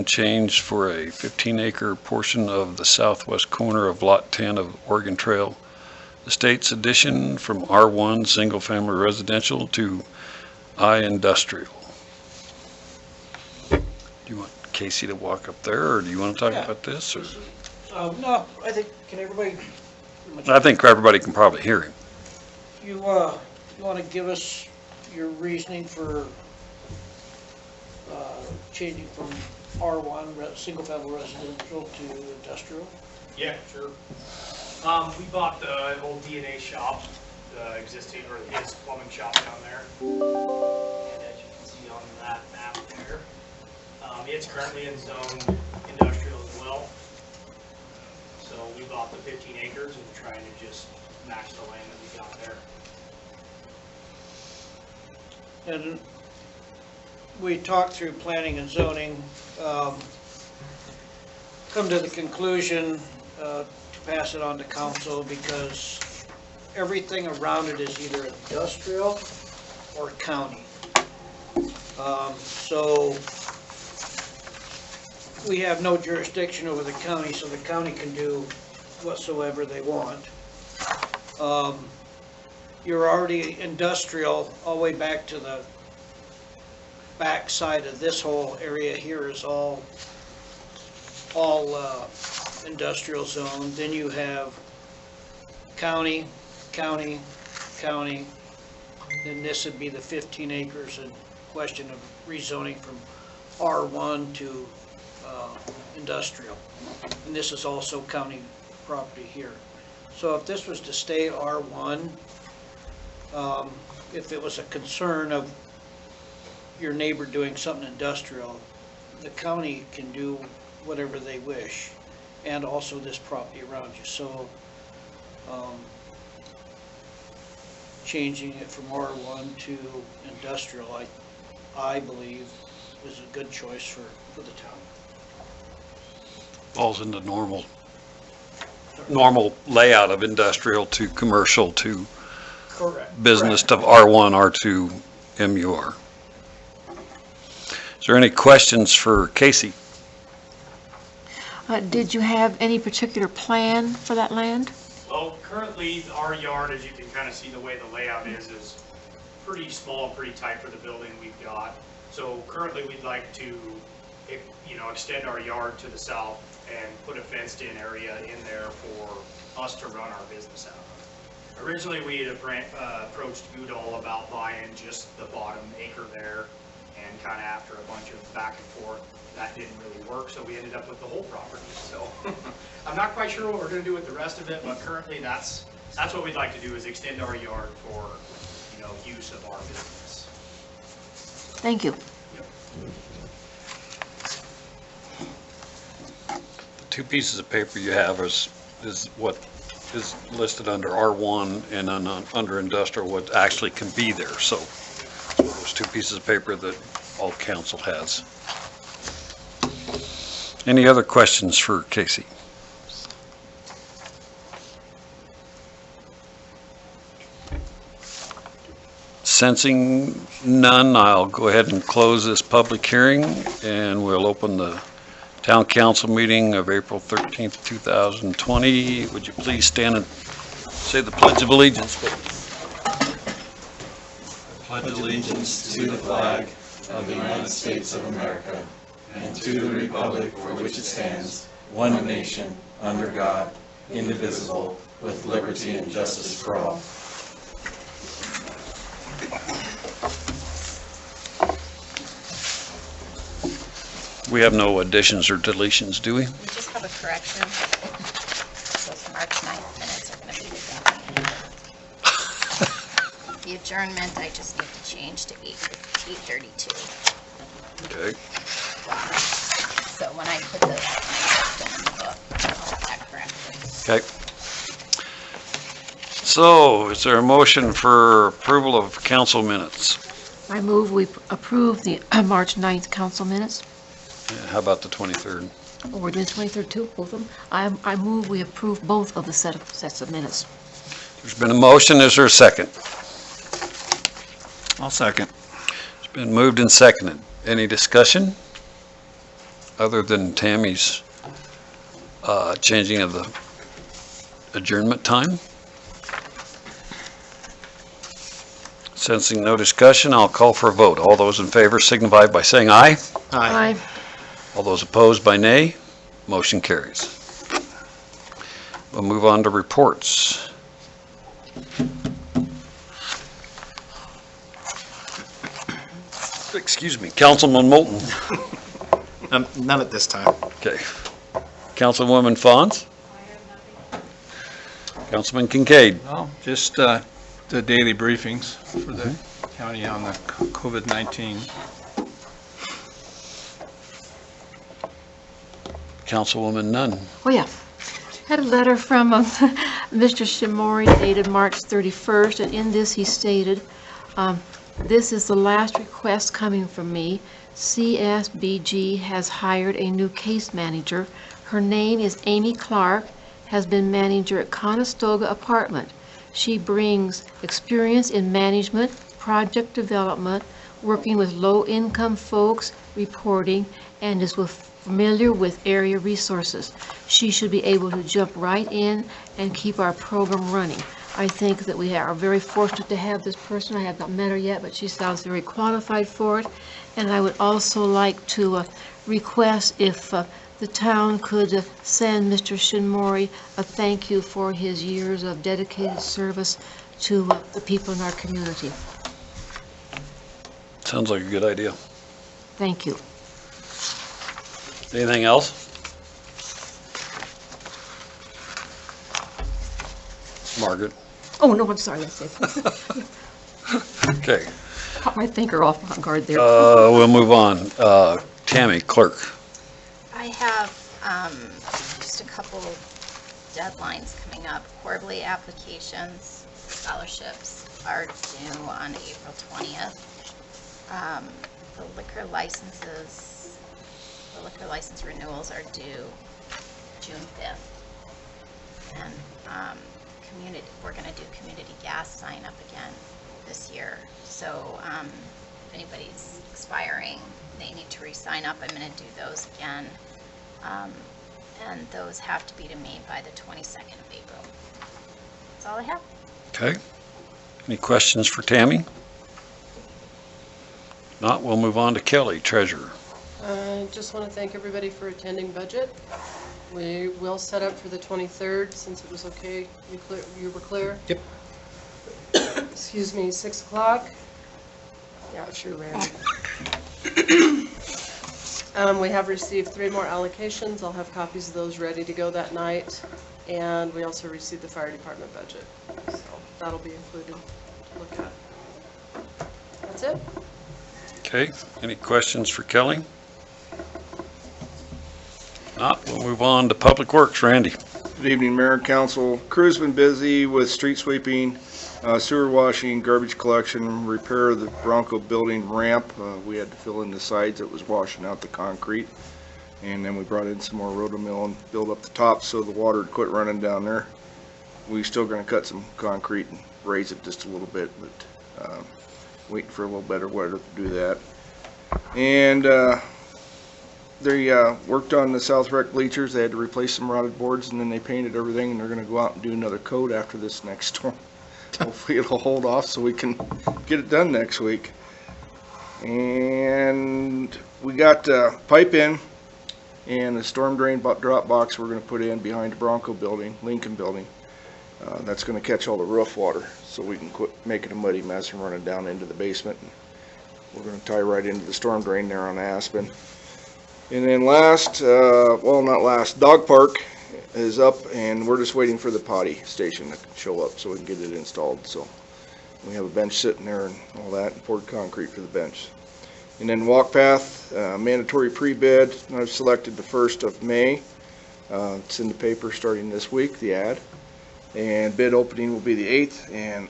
change for a 15-acre portion of the southwest corner of Lot 10 of Oregon Trail Estates addition from R1 single-family residential to I industrial. Do you want Casey to walk up there, or do you want to talk about this? Or? No, I think, can everybody? I think everybody can probably hear him. You want to give us your reasoning for changing from R1, single-family residential, to industrial? Yeah, sure. We bought the old DNA shop, the existing, or his plumbing shop down there. And as you can see on that map there, it's currently in zone industrial as well. So we bought the 15 acres and trying to just match the land that we got there. And we talked through planning and zoning, come to the conclusion to pass it on to council because everything around it is either industrial or county. So we have no jurisdiction over the county, so the county can do whatsoever they want. You're already industrial all the way back to the back side of this whole area here is all industrial zone. Then you have county, county, county. Then this would be the 15 acres in question of rezoning from R1 to industrial. And this is also county property here. So if this was to stay R1, if it was a concern of your neighbor doing something industrial, the county can do whatever they wish, and also this property around you. So changing it from R1 to industrial, I believe, is a good choice for the town. Falls in the normal layout of industrial to commercial to Correct. business to R1, R2, MUR. Is there any questions for Casey? Did you have any particular plan for that land? Well, currently our yard, as you can kind of see the way the layout is pretty small and pretty tight for the building we've got. So currently we'd like to, extend our yard to the south and put a fenced-in area in there for us to run our business out of. Originally, we had approached Goodall about buying just the bottom acre there, and kind of after a bunch of back and forth, that didn't really work, so we ended up with the whole property. So I'm not quite sure what we're going to do with the rest of it, but currently that's what we'd like to do, is extend our yard for use of our business. Thank you. Yep. The two pieces of paper you have is what is listed under R1 and under industrial, what actually can be there. So those two pieces of paper that all council has. Any other questions for Casey? Sensing none, I'll go ahead and close this public hearing, and we'll open the town council meeting of April 13th, 2020. Would you please stand and say the Pledge of Allegiance, please? Pledge allegiance to the flag of the United States of America and to the republic for which it stands, one nation, under God, indivisible, with liberty and justice for all. We have no additions or deletions, do we? We just have a correction. Those March 9th minutes are going to be the adjournment, I just need to change to 8:32. Okay. So when I put the in the book, I'll have that corrected. Okay. So, is there a motion for approval of council minutes? I move we approve the March 9th council minutes. How about the 23rd? Oh, we're doing 23rd too, both of them? I move we approve both of the sets of minutes. There's been a motion. Is there a second? I'll second. It's been moved and seconded. Any discussion? other than Tammy's changing of the adjournment time? Sensing no discussion, I'll call for a vote. All those in favor signify by saying aye. Aye. All those opposed by nay. Motion carries. We'll move on to reports. Excuse me, Councilman Moulton. None at this time. Okay. Councilwoman Fawns? Councilman Kincaid? Well, just the daily briefings for the county on the COVID-19. Councilwoman Nunn? Oh, yeah. Had a letter from Mr. Shimori dated March 31st, and in this he stated, this is the last request coming from me. CSBG has hired a new case manager. Her name is Amy Clark, has been manager at Conestoga Apartment. She brings experience in management, project development, working with low-income folks, reporting, and is familiar with area resources. She should be able to jump right in and keep our program running. I think that we are very fortunate to have this person. I have not met her yet, but she sounds very qualified for it. And I would also like to request if the town could send Mr. Shinmori a thank you for his years of dedicated service to the people in our community. Sounds like a good idea. Thank you. Anything else? Margaret? Oh, no, I'm sorry, I said, Okay, caught my thinker off guard there. we'll move on. Tammy, clerk. I have just a couple deadlines coming up. Quarterly applications, scholarships are due on April 20th. The liquor licenses, the liquor license renewals are due June 5th. And we're going to do community gas sign up again this year. So if anybody's expiring, they need to re-sign up. I'm going to do those again. And those have to be to me by the 22nd of April. That's all I have. Okay. Any questions for Tammy? Not, we'll move on to Kelly, treasurer. I just want to thank everybody for attending budget. We will set up for the 23rd, since it was okay. You were clear? Yep. Excuse me, 6 o'clock? Yeah, sure, Randy. We have received 3 more allocations. I'll have copies of those ready to go that night. And we also received the fire department budget. So that'll be included to look at. That's it. Okay, any questions for Kelly? Not, we'll move on to Public Works, Randy. Good evening, Mayor and Council. Crew's been busy with street sweeping, sewer washing, garbage collection, repair of the Bronco building ramp. We had to fill in the sides that was washing out the concrete. And then we brought in some more rotomill and build up the top so the water would quit running down there. We're still gonna cut some concrete and raise it just a little bit, but waiting for a little better weather to do that. And they worked on the South Rec bleachers. They had to replace some rotted boards, and then they painted everything, and they're going to go out and do another coat after this next storm. Hopefully it'll hold off so we can get it done next week. And we got pipe in and a storm drain drop box we're going to put in behind the Bronco building, Lincoln building. That's going to catch all the roof water so we can quit making a muddy mess and running down into the basement. We're going to tie right into the storm drain there on Aspen. And then last, well not last, dog park is up and we're just waiting for the potty station to show up so we can get it installed. So we have a bench sitting there and all that, and poured concrete for the bench. And then walk path, mandatory pre-bid. I've selected the 1st of May. It's in the paper starting this week, the ad. And bid opening will be the 8th. And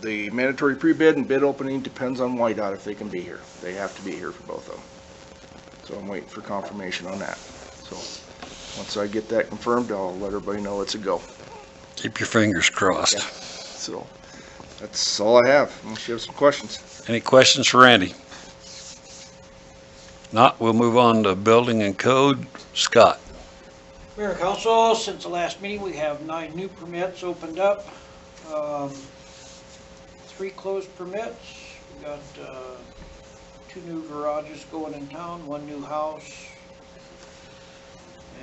the mandatory pre-bid and bid opening depends on Whiteout if they can be here. They have to be here for both of them. So I'm waiting for confirmation on that. So once I get that confirmed, I'll let everybody know it's a go. Keep your fingers crossed. Yeah. So that's all I have, unless you have some questions. Any questions for Randy? Not, we'll move on to building and code. Scott? Mayor and Council, since the last meeting, we have 9 new permits opened up. 3 closed permits. We got 2 new garages going in town, 1 new house,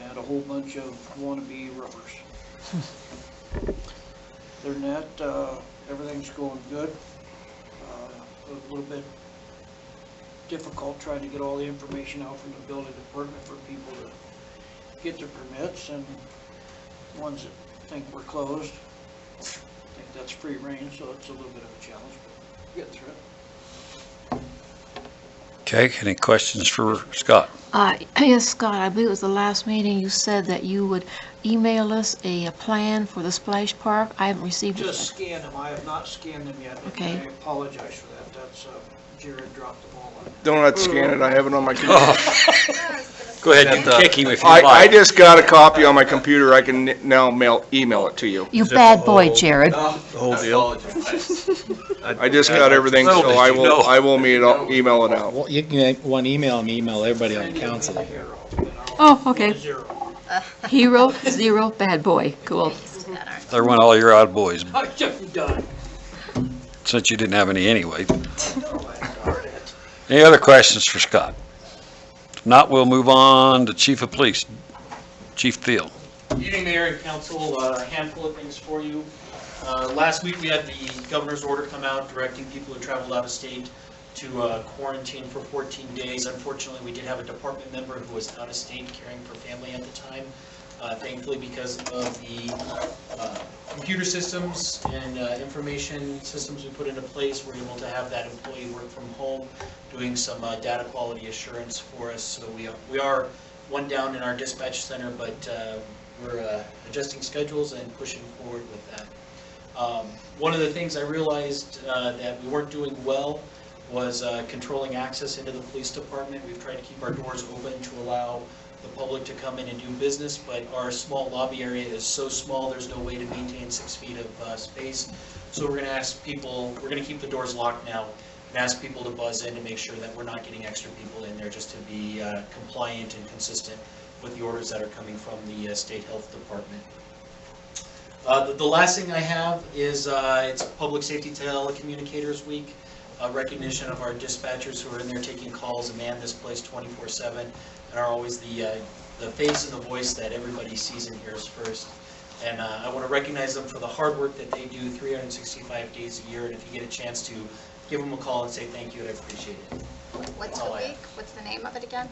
and a whole bunch of wannabe roofers. Other than that, everything's going good. A little bit difficult trying to get all the information out from the building department for people to get their permits, and ones that think we're closed, I think that's free reign, so it's a little bit of a challenge, but we're getting through it. Okay, any questions for Scott? Yes, Scott, I believe it was the last meeting you said that you would email us a plan for the splash park. I haven't received it Just yet. scan them, I have not scanned them yet, and Okay. I apologize for that, that's, Jared dropped the ball on that. Don't have to scan it, I have it on my computer. Go ahead, you can kick him if you I like. just got a copy on my computer, I can now email it to you. You bad boy, Jared. The whole deal. I just got everything, so I will email it out. Well, you can, one email and email everybody on council. Oh, okay. Zero. Hero, 0, bad boy. Cool. Used to that, aren't There went all your odd boys, I'm just done. since you didn't have any anyway. Any other questions for Scott? If not, we'll move on to Chief of Police, Chief Thiel. Evening, Mayor and Council, a handful of things for you. Last week, we had the governor's order come out directing people who traveled out of state to quarantine for 14 days. Unfortunately, we did have a department member who was out of state caring for family at the time. Thankfully, because of the computer systems and information systems we put into place, we're able to have that employee work from home, doing some data quality assurance for us. So we are one down in our dispatch center, but we're adjusting schedules and pushing forward with that. One of the things I realized that we weren't doing well was controlling access into the police department. We've tried to keep our doors open to allow the public to come in and do business, but our small lobby area is so small, there's no way to maintain 6 feet of space. So we're going to ask people, we're going to keep the doors locked now and ask people to buzz in to make sure that we're not getting extra people in there, just to be compliant and consistent with the orders that are coming from the State Health Department. The last thing I have is it's Public Safety Telecommunicators Week, a recognition of our dispatchers who are in there taking calls and man this place 24/7 and are always the face and the voice that everybody sees and hears first. And I want to recognize them for the hard work that they do 365 days a year, and if you get a chance to give them a call and say thank you, I'd appreciate it. What's the week? What's the name of it again?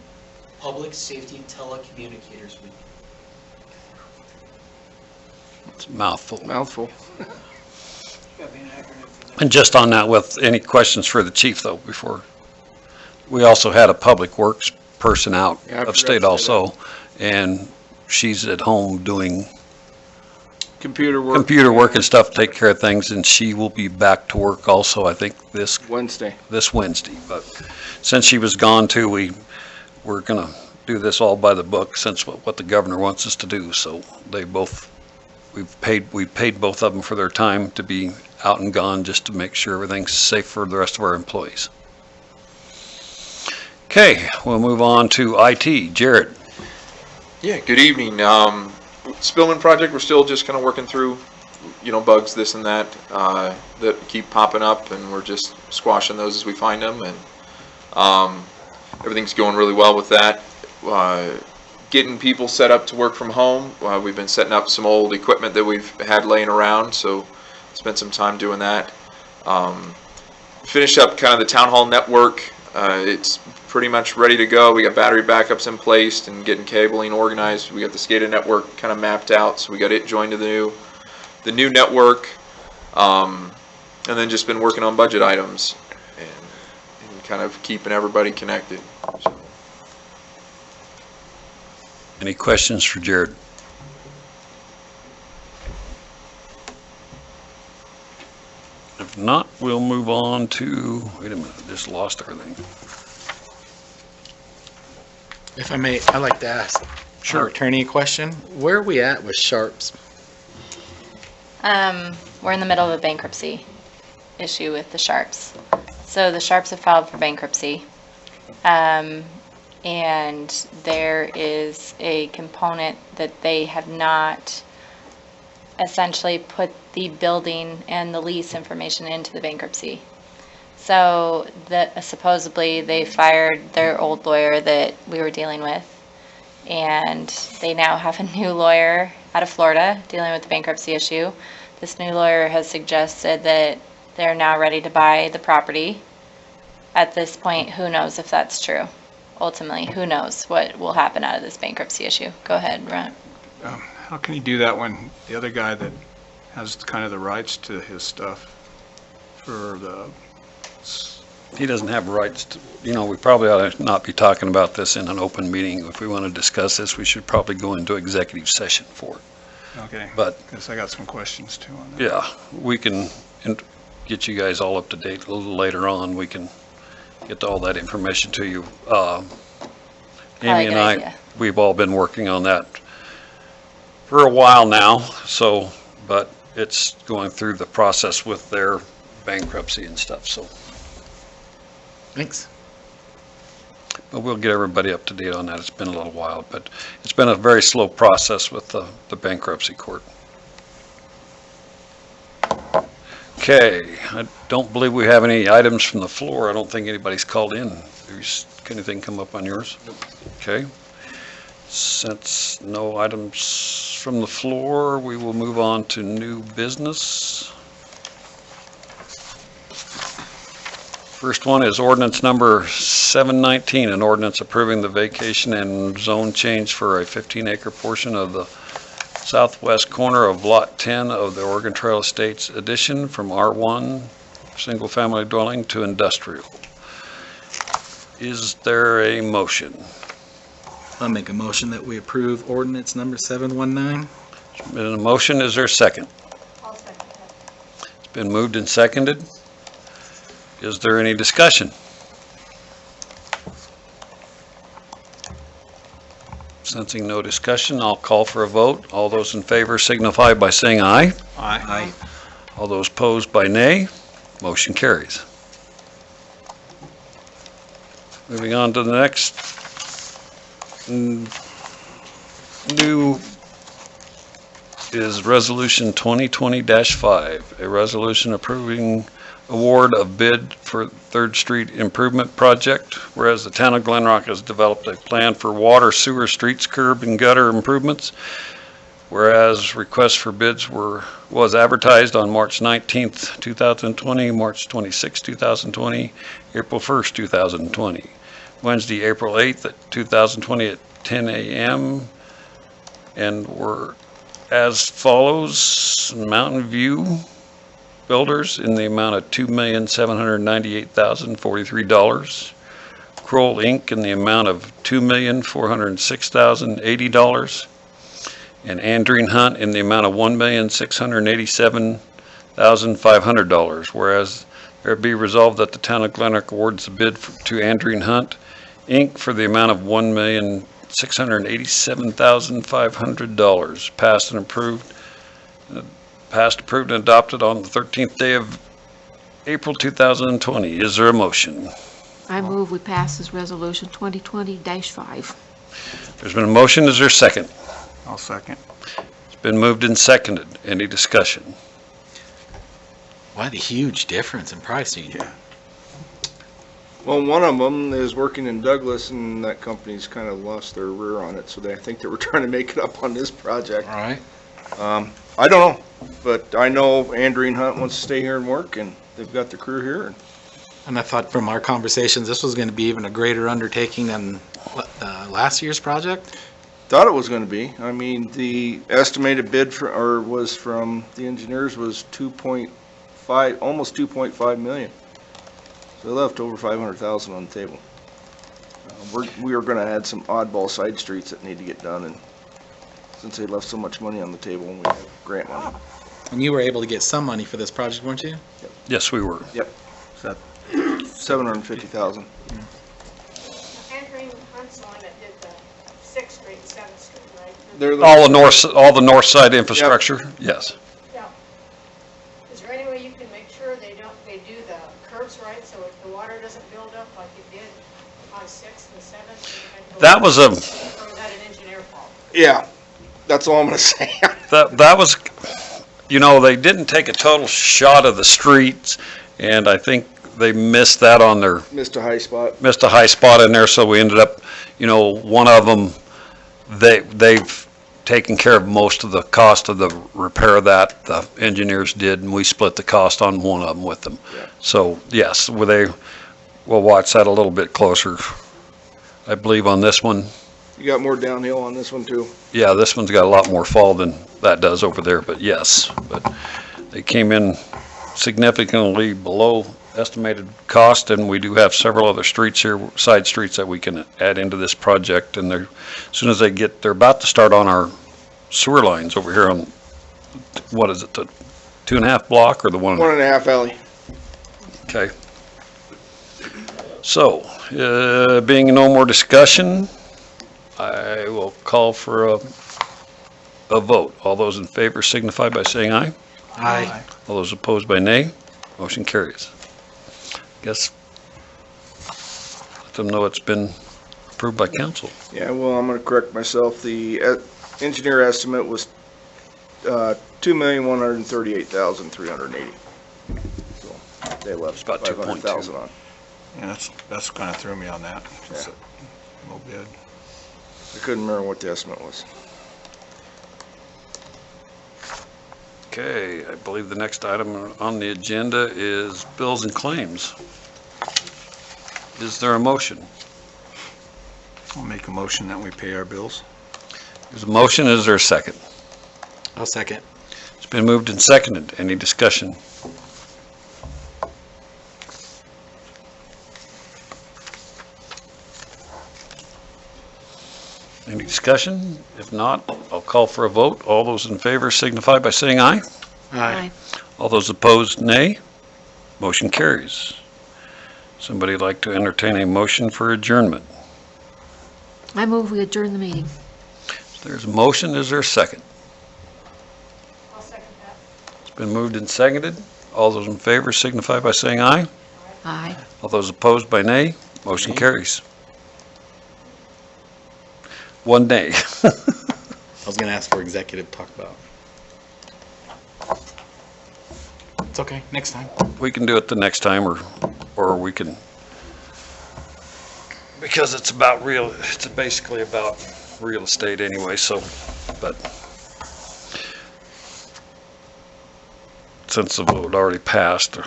Public Safety Telecommunicators Week. It's a mouthful. Mouthful. Gotta be an acronym for that. And just on that, with any questions for the chief though, before, we also had a public works person out Yeah, I forgot of to state say also, and she's at home doing Computer work. computer work and stuff, take care of things, and she will be back to work also, I think, this Wednesday. Wednesday. But since she was gone too, we're gonna do this all by the book, since what the governor wants us to do, so we've paid both of them for their time to be out and gone, just to make sure everything's safe for the rest of our employees. Okay, we'll move on to IT. Jared? Yeah, good evening. Spillman project, we're still just kind of working through, bugs, this and that, that keep popping up, and we're just squashing those as we find them, and everything's going really well with that. Getting people set up to work from home. We've been setting up some old equipment that we've had laying around, so spent some time doing that. Finished up kind of the town hall network. It's pretty much ready to go. We got battery backups in place and getting cabling organized. We got the SCADA network kind of mapped out, so we got it joined to the new network. And then just been working on budget items and kind of keeping everybody connected. So. Any questions for Jared? If not, we'll move on to, wait a minute, I just lost everything. If I may, I'd like to ask our attorney a question. Where are we at with Sharps? We're in the middle of a bankruptcy issue with the Sharps. So the Sharps have filed for bankruptcy. and there is a component that they have not essentially put the building and the lease information into the bankruptcy. So supposedly they fired their old lawyer that we were dealing with, and they now have a new lawyer out of Florida dealing with the bankruptcy issue. This new lawyer has suggested that they're now ready to buy the property. At this point, who knows if that's true? Ultimately, who knows what will happen out of this bankruptcy issue? Go ahead, Ron. How can he do that when the other guy that has kind of the rights to his stuff for the, He doesn't have rights to, we probably ought to not be talking about this in an open meeting. If we want to discuss this, we should probably go into executive session for it. okay, But, because I got some questions too on that. yeah, we can get you guys all up to date a little later on. We can get all that information to you. Amy and good I, idea. we've all been working on that for a while now, so, but it's going through the process with their bankruptcy and stuff, so. Thanks. But we'll get everybody up to date on that. It's been a little while, but it's been a very slow process with the bankruptcy court. Okay, I don't believe we have any items from the floor. I don't think anybody's called in. Anything come up on yours? Okay. Since no items from the floor, we will move on to new business. First one is ordinance number 719, an ordinance approving the vacation and zone change for a 15-acre portion of the southwest corner of Lot 10 of the Oregon Trail Estates addition from R1, single-family dwelling, to industrial. Is there a motion? I'll make a motion that we approve ordinance number 719. Been a motion, is there a second? I'll second that. It's been moved and seconded. Is there any discussion? Sensing no discussion, I'll call for a vote. All those in favor signify by saying aye. Aye. All those opposed by nay. Motion carries. Moving on to the next new is Resolution 2020-5, a resolution approving award of bid for 3rd Street Improvement Project, whereas the town of Glen Rock has developed a plan for water, sewer, streets, curb, and gutter improvements, whereas request for bids was advertised on March 19th, 2020, March 26th, 2020, April 1st, 2020, Wednesday, April 8th, 2020 at 10 a.m., and were as follows: Mountain View Builders in the amount of $2,798,043. Kroll Inc. in the amount of $2,406,080. And Andreen Hunt in the amount of $1,687,500. Whereas there be resolved that the town of Glen Rock awards the bid to Andreen Hunt Inc. for the amount of $1,687,500. Passed, approved, and adopted on the 13th day of April 2020. Is there a motion? I move we pass this resolution 2020-5. There's been a motion. Is there a second? I'll second. It's been moved and seconded. Any discussion? Why the huge difference in pricing? Yeah. Well, one of them is working in Douglas, and that company's kind of lost their rear on it, so I think they were trying to make it up on this project. All right. I don't know, but I know Andreen Hunt wants to stay here and work, and they've got the crew here. And I thought from our conversations, this was going to be even a greater undertaking than last year's project. Thought it was going to be. I mean, the estimated bid was from the engineers was 2.5, almost 2.5 million. So they left over 500,000 on the table. We are going to add some oddball side streets that need to get done, and since they left so much money on the table, and we have grant money. And you were able to get some money for this project, weren't you? Yes, we were. Yep. So 750,000. Andreen Hunt's the one that did the 6th Street and 7th Street, right? They're All the north side infrastructure? Yes. Yeah. Is there any way you can make sure they do the curves right, so if the water doesn't build up like it did on 6th and 7th? That was a, Or was that an engineer fault? Yeah, that's all I'm gonna say. that was, you know, they didn't take a total shot of the streets, and I think they missed that on their, Missed a high spot. missed a high spot in there, so we ended up, you know, one of them, they've taken care of most of the cost of the repair of that, the engineers did, and we split the cost on one of them with them. Yeah. So, yes, we'll watch that a little bit closer. I believe on this one, You got more downhill on this one too. yeah, this one's got a lot more fall than that does over there, but yes. But they came in significantly below estimated cost, and we do have several other streets here, side streets that we can add into this project, and they're, as soon as they're about to start on our sewer lines over here on, what is it, the 2.5 block or the 1? 1.5 alley. Okay. So, being no more discussion, I will call for a vote. All those in favor signify by saying aye. Aye. All those opposed by nay. Motion carries. Guess, let them know it's been approved by council. Yeah, well, I'm gonna correct myself. The engineer estimate was $2,138,380. So they left It's about 2.2. $500,000 on. Yeah, that's kind of threw me on that. It's a low bid. I couldn't remember what the estimate was. Okay, I believe the next item on the agenda is bills and claims. Is there a motion? I'll make a motion that we pay our bills. There's a motion, is there a second? I'll second. It's been moved and seconded. Any discussion? Any discussion? If not, I'll call for a vote. All those in favor signify by saying aye. Aye. All those opposed, nay. Motion carries. Somebody like to entertain a motion for adjournment? I move we adjourn the meeting. There's a motion, is there a second? I'll second that. It's been moved and seconded. All those in favor signify by saying aye. Aye. All those opposed by nay. Motion carries. One nay. I was gonna ask for executive talk about. It's okay, next time. We can do it the next time, or we can, because it's basically about real estate anyway, so, but since the vote already passed,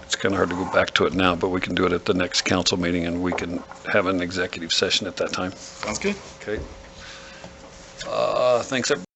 it's kind of hard to go back to it now, but we can do it at the next council meeting, and we can have an executive session at that time. Sounds good. Okay. Thanks, everybody.